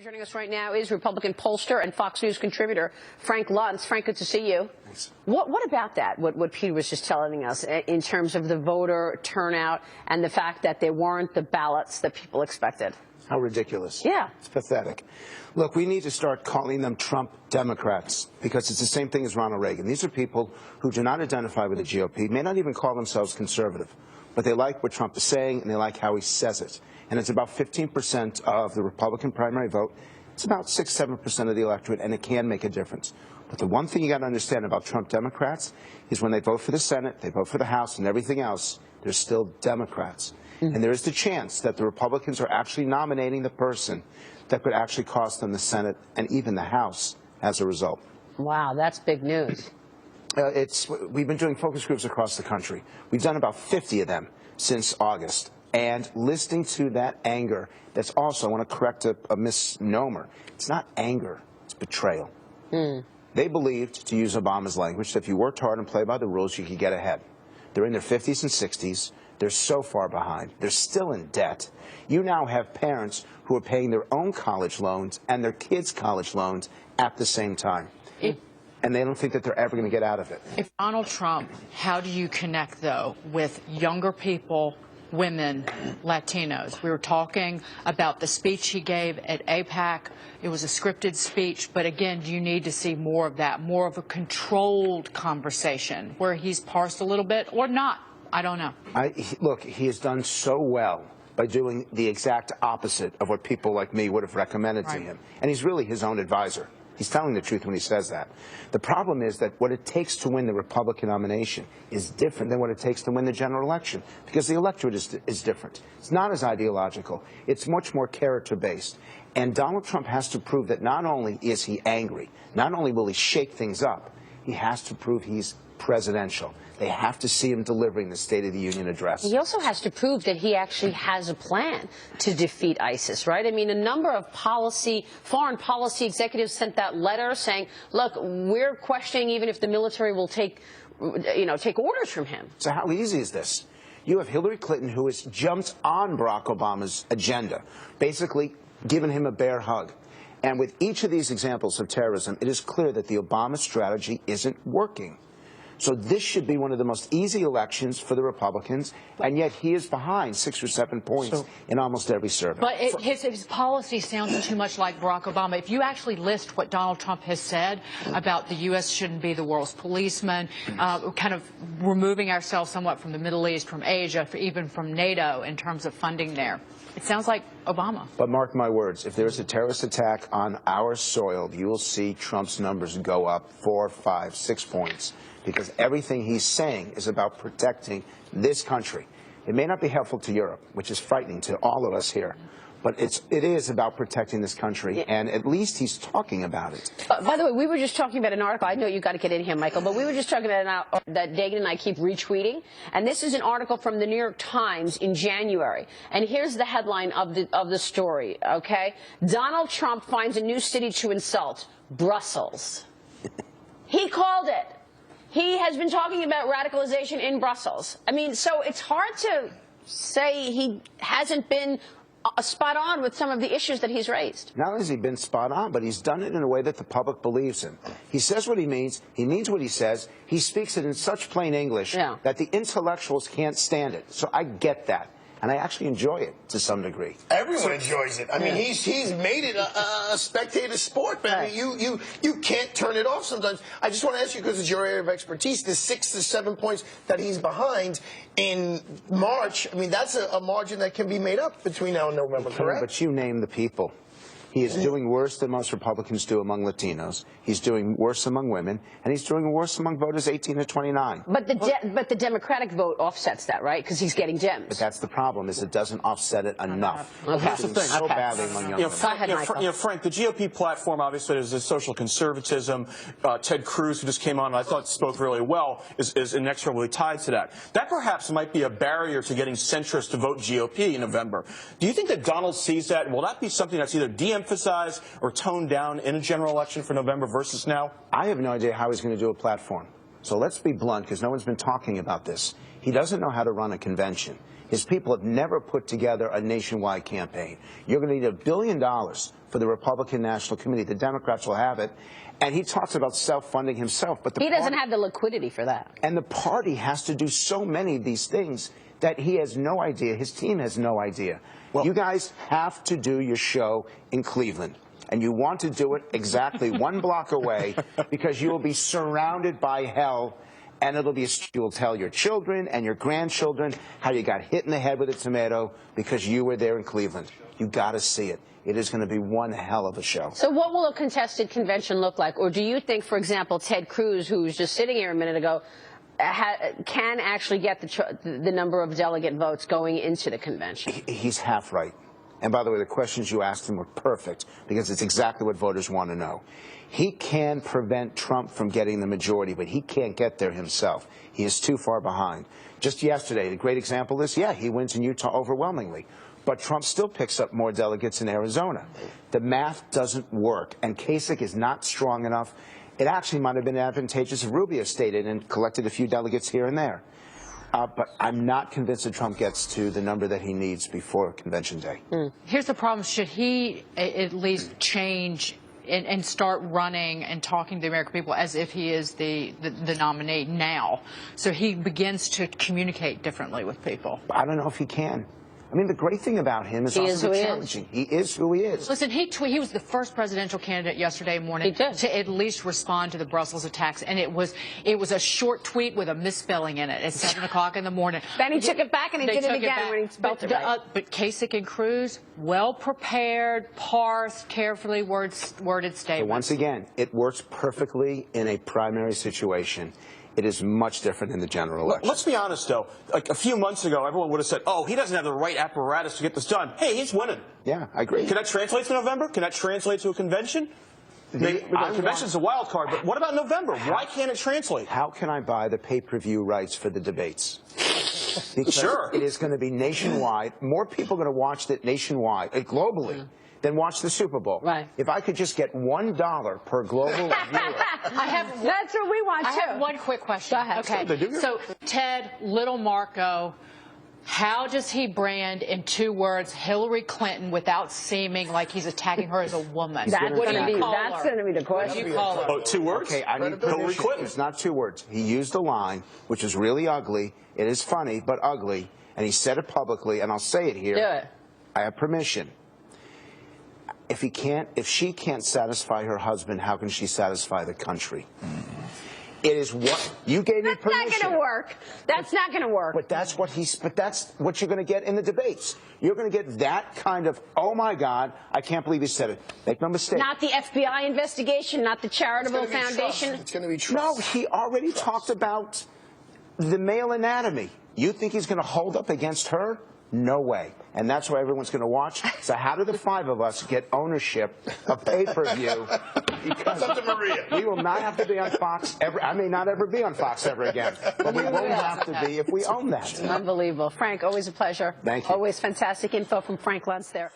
Joining us right now is Republican pollster and Fox News contributor Frank Luntz. Frank, good to see you. Thanks. What about that, what Peter was just telling us, in terms of the voter turnout and the fact that there weren't the ballots that people expected? How ridiculous. Yeah. It's pathetic. Look, we need to start calling them Trump Democrats, because it's the same thing as Ronald Reagan. These are people who do not identify with the GOP, may not even call themselves conservative, but they like what Trump is saying and they like how he says it. And it's about 15% of the Republican primary vote. It's about 6-7% of the electorate, and it can make a difference. But the one thing you got to understand about Trump Democrats is when they vote for the Senate, they vote for the House and everything else, they're still Democrats. And there is the chance that the Republicans are actually nominating the person that could actually cost them the Senate and even the House as a result. Wow, that's big news. We've been doing focus groups across the country. We've done about 50 of them since August. And listening to that anger, that's also, I want to correct a misnomer. It's not anger, it's betrayal. They believed, to use Obama's language, that if you worked hard and played by the rules, you could get ahead. They're in their 50s and 60s. They're so far behind. They're still in debt. You now have parents who are paying their own college loans and their kids' college loans at the same time. And they don't think that they're ever going to get out of it. If Donald Trump, how do you connect, though, with younger people, women, Latinos? We were talking about the speech he gave at AIPAC. It was a scripted speech, but again, do you need to see more of that, more of a controlled conversation where he's parsed a little bit or not? I don't know. Look, he has done so well by doing the exact opposite of what people like me would have recommended to him. And he's really his own advisor. He's telling the truth when he says that. The problem is that what it takes to win the Republican nomination is different than what it takes to win the general election, because the electorate is different. It's not as ideological. It's much more character-based. And Donald Trump has to prove that not only is he angry, not only will he shake things up, he has to prove he's presidential. They have to see him delivering the State of the Union address. He also has to prove that he actually has a plan to defeat ISIS, right? I mean, a number of foreign policy executives sent that letter saying, look, we're questioning even if the military will take orders from him. So how easy is this? You have Hillary Clinton, who has jumped on Barack Obama's agenda, basically giving him a bear hug. And with each of these examples of terrorism, it is clear that the Obama strategy isn't working. So this should be one of the most easy elections for the Republicans, and yet he is behind 6 or 7 points in almost every survey. But his policy sounds too much like Barack Obama. If you actually list what Donald Trump has said about the U.S. shouldn't be the world's policeman, kind of removing ourselves somewhat from the Middle East, from Asia, even from NATO in terms of funding there, it sounds like Obama. But mark my words, if there is a terrorist attack on our soil, you will see Trump's numbers go up 4, 5, 6 points. Because everything he's saying is about protecting this country. It may not be helpful to Europe, which is frightening to all of us here, but it is about protecting this country, and at least he's talking about it. By the way, we were just talking about an article. I know you got to get in here, Michael, but we were just talking about an article that Dagan and I keep retweeting, and this is an article from the New York Times in January. And here's the headline of the story, okay? Donald Trump finds a new city to insult, Brussels. He called it. He has been talking about radicalization in Brussels. I mean, so it's hard to say he hasn't been spot on with some of the issues that he's raised. Not only has he been spot on, but he's done it in a way that the public believes him. He says what he means what he says, he speaks it in such plain English that the intellectuals can't stand it. So I get that. And I actually enjoy it to some degree. Everyone enjoys it. I mean, he's made it a spectator sport, man. I mean, you can't turn it off sometimes. I just want to ask you, because it's your area of expertise, the 6 to 7 points that he's behind in March, I mean, that's a margin that can be made up between now and November, correct? But you name the people. He is doing worse than most Republicans do among Latinos. He's doing worse among women, and he's doing worse among voters 18 to 29. But the Democratic vote offsets that, right? Because he's getting Dems. But that's the problem, is it doesn't offset it enough. That's the thing. So badly among young women. Frank, the GOP platform, obviously, is social conservatism. Ted Cruz, who just came on, and I thought spoke really well, is inexorably tied to that. That perhaps might be a barrier to getting centrists to vote GOP in November. Do you think that Donald sees that? Will that be something that's either de-emphasized or toned down in a general election for November versus now? I have no idea how he's going to do a platform. So let's be blunt, because no one's been talking about this. He doesn't know how to run a convention. His people have never put together a nationwide campaign. You're going to need $1 billion for the Republican National Committee. The Democrats will have it. And he talks about self-funding himself. But he doesn't have the liquidity for that. And the party has to do so many of these things that he has no idea. His team has no idea. Well, you guys have to do your show in Cleveland. And you want to do it exactly 1 block away because you will be surrounded by hell. And it'll be, you will tell your children and your grandchildren how you got hit in the head with a tomato because you were there in Cleveland. You got to see it. It is going to be one hell of a show. So what will a contested convention look like? Or do you think, for example, Ted Cruz, who was just sitting here a minute ago, can actually get the number of delegate votes going into the convention? He's half right. And by the way, the questions you asked him were perfect because it's exactly what voters want to know. He can prevent Trump from getting the majority, but he can't get there himself. He is too far behind. Just yesterday, a great example is, yeah, he wins in Utah overwhelmingly, but Trump still picks up more delegates in Arizona. The math doesn't work, and Kasich is not strong enough. It actually might have been advantageous if Rubio stayed in and collected a few delegates here and there. But I'm not convinced that Trump gets to the number that he needs before Convention Day. Here's the problem. Should he at least change and start running and talking to the American people as if he is the nominee now, so he begins to communicate differently with people? I don't know if he can. I mean, the great thing about him is he also is challenging. He is who he is. Listen, he was the first presidential candidate yesterday morning to at least respond to the Brussels attacks, and it was a short tweet with a misspelling in it at 7 o'clock in the morning. Then he took it back and he did it again when he spelled it right. But Kasich and Cruz, well prepared, parsed, carefully worded statements. So once again, it works perfectly in a primary situation. It is much different in the general election. Let's be honest, though. Like a few months ago, everyone would have said, oh, he doesn't have the right apparatus to get this done. Hey, he's winning. Yeah, I agree. Can that translate to November? Can that translate to a convention? The convention's a wild card, but what about November? Why can't it translate? How can I buy the pay-per-view rights for the debates? Because sure. It is going to be nationwide. More people are going to watch it nationwide, globally, than watch the Super Bowl. Right. If I could just get $1 per global viewer. That's what we want, too. I have one quick question. Go ahead. Okay. So, Ted, little Marco, how does he brand in 2 words Hillary Clinton without seeming like he's attacking her as a woman? That's going to be the What question. do you call her? Oh, 2 words? Okay, I need Hillary permission. Clinton. It's not 2 words. He used a line, which is really ugly. It is funny, but ugly. And he said it publicly, and I'll say it here. Do it. I have permission. If she can't satisfy her husband, how can she satisfy the country? It is what you gave me permission. That's not going to work. That's not going to work. But that's what you're going to get in the debates. You're going to get that kind of, oh my God, I can't believe he said it. Make no mistake. Not the FBI investigation, not the charitable foundation. It's going to be trust. No, he already talked about the male anatomy. You think he's going to hold up against her? No way. And that's why everyone's going to watch. So how do the 5 of us get ownership of pay-per-view? Because Up to Maria. we will not have to be on Fox ever. I may not ever be on Fox ever again. But we won't have to be if we own that. Unbelievable. Frank, always a pleasure. Thank you. Always fantastic info from Frank Luntz there.